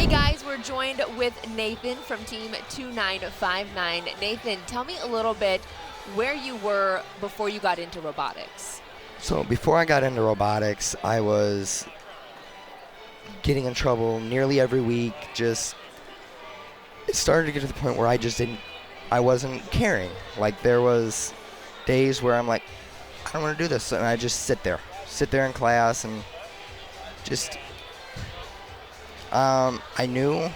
Hey guys, we're joined with Nathan from Team 2959. Nathan, tell me a little bit where you were before you got into robotics. So before I got into robotics, I was getting in trouble nearly every week. It started to get to the point where I wasn't caring. Like there was days where I'm like, I don't want to do this, and I just sit there in class and just, I knew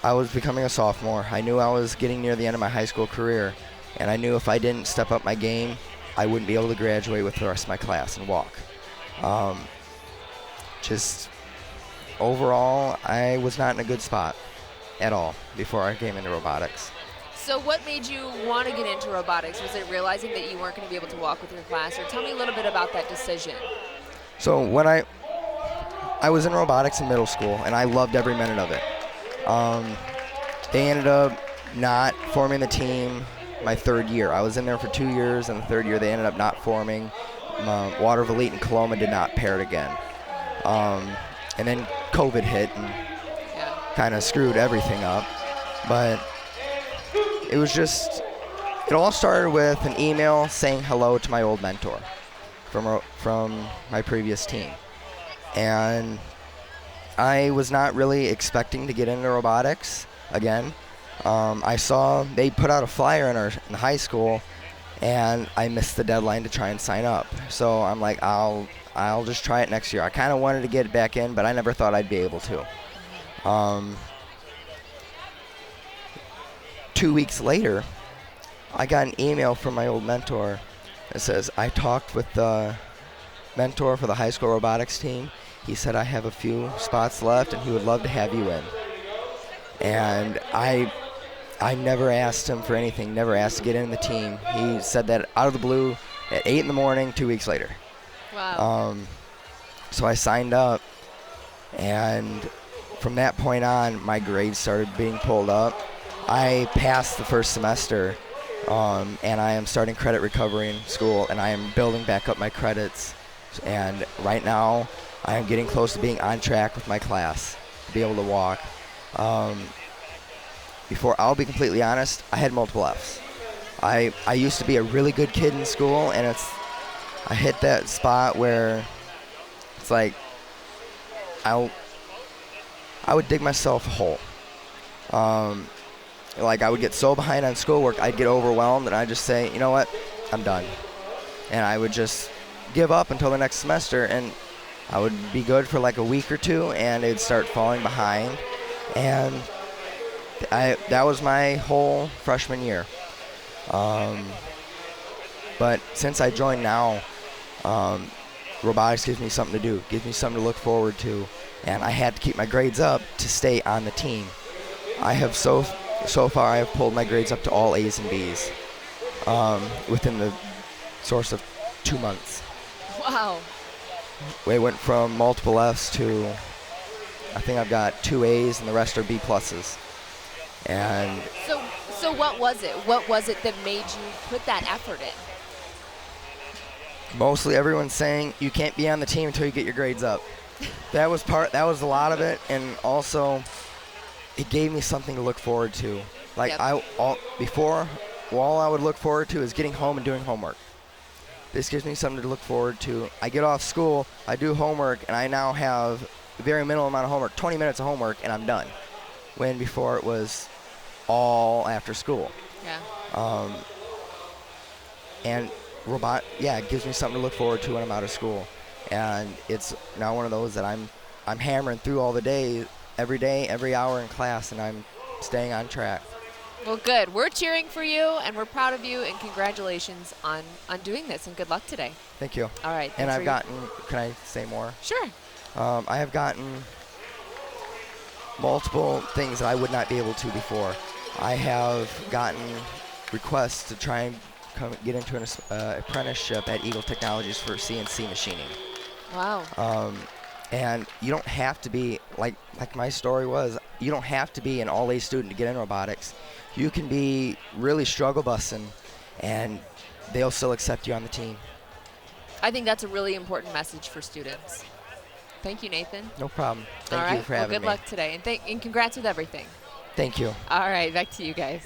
I was becoming a sophomore. I knew I was getting near the end of my high school career, and I knew if I didn't step up my game, I wouldn't be able to graduate with the rest of my class and walk. Just overall, I was not in a good spot at all before I came into robotics. So what made you want to get into robotics? Was it realizing that you weren't going to be able to walk with your class? Or tell me a little bit about that decision. So when I was in robotics in middle school, and I loved every minute of it. They ended up not forming the team my third year. I was in there for 2 years, and the third year they ended up not forming. Waterville Elite and Coloma did not pair it again. And then COVID hit and kind of screwed everything up. But it all started with an email saying hello to my old mentor from my previous team. And I was not really expecting to get into robotics again. I saw they put out a flyer in high school, and I missed the deadline to try and sign up. So I'm like, I'll just try it next year. I kind of wanted to get it back in, but I never thought I'd be able to. 2 weeks later, I got an email from my old mentor that says, I talked with the mentor for the high school robotics team. He said, I have a few spots left, and he would love to have you in. And I never asked him for anything, never asked to get in the team. He said that out of the blue at 8 in the morning, 2 weeks later. Wow. So I signed up, and from that point on, my grades started being pulled up. I passed the first semester, and I am starting credit recovery in school, and I am building back up my credits. And right now, I am getting close to being on track with my class to be able to walk. Before, I'll be completely honest, I had multiple Fs. I used to be a really good kid in school, and I hit that spot where it's like I would dig myself a hole. Like I would get so behind on schoolwork, I'd get overwhelmed, and I'd just say, you know what, I'm done. And I would just give up until the next semester, and I would be good for like a week or two, and it'd start falling behind. And that was my whole freshman year. But since I joined now, robotics gives me something to do, gives me something to look forward to, and I had to keep my grades up to stay on the team. I have so far I have pulled my grades up to all A's and B's within the source of 2 months. Wow. We went from multiple F's to, I think I've got 2 A's and the rest are B pluses. And so what was it? What was it that made you put that effort in? Mostly everyone's saying you can't be on the team until you get your grades up. That was a lot of it, and also it gave me something to look forward to. Like before, all I would look forward to is getting home and doing homework. This gives me something to look forward to. I get off school, I do homework, and I now have a very minimal amount of homework, 20 minutes of homework, and I'm done. When before it was all after school. Yeah. And it gives me something to look forward to when I'm out of school. And it's now one of those that I'm hammering through all the day, every hour in class, and I'm staying on track. Well, good. We're cheering for you, and we're proud of you, and congratulations on doing this, and good luck today. Thank you. All right. And I've gotten, can I say more? Sure. I have gotten multiple things that I would not be able to before. I have gotten requests to try and get into an apprenticeship at Eagle Technologies for CNC machining. Wow. And you don't have to be, like my story was, you don't have to be an all-A student to get in robotics. You can be really struggle busting, and they'll still accept you on the team. I think that's a really important message for students. Thank you, Nathan. No problem. All Thank right. you for having good me. luck today, and congrats with everything. Thank you. All right, back to you guys.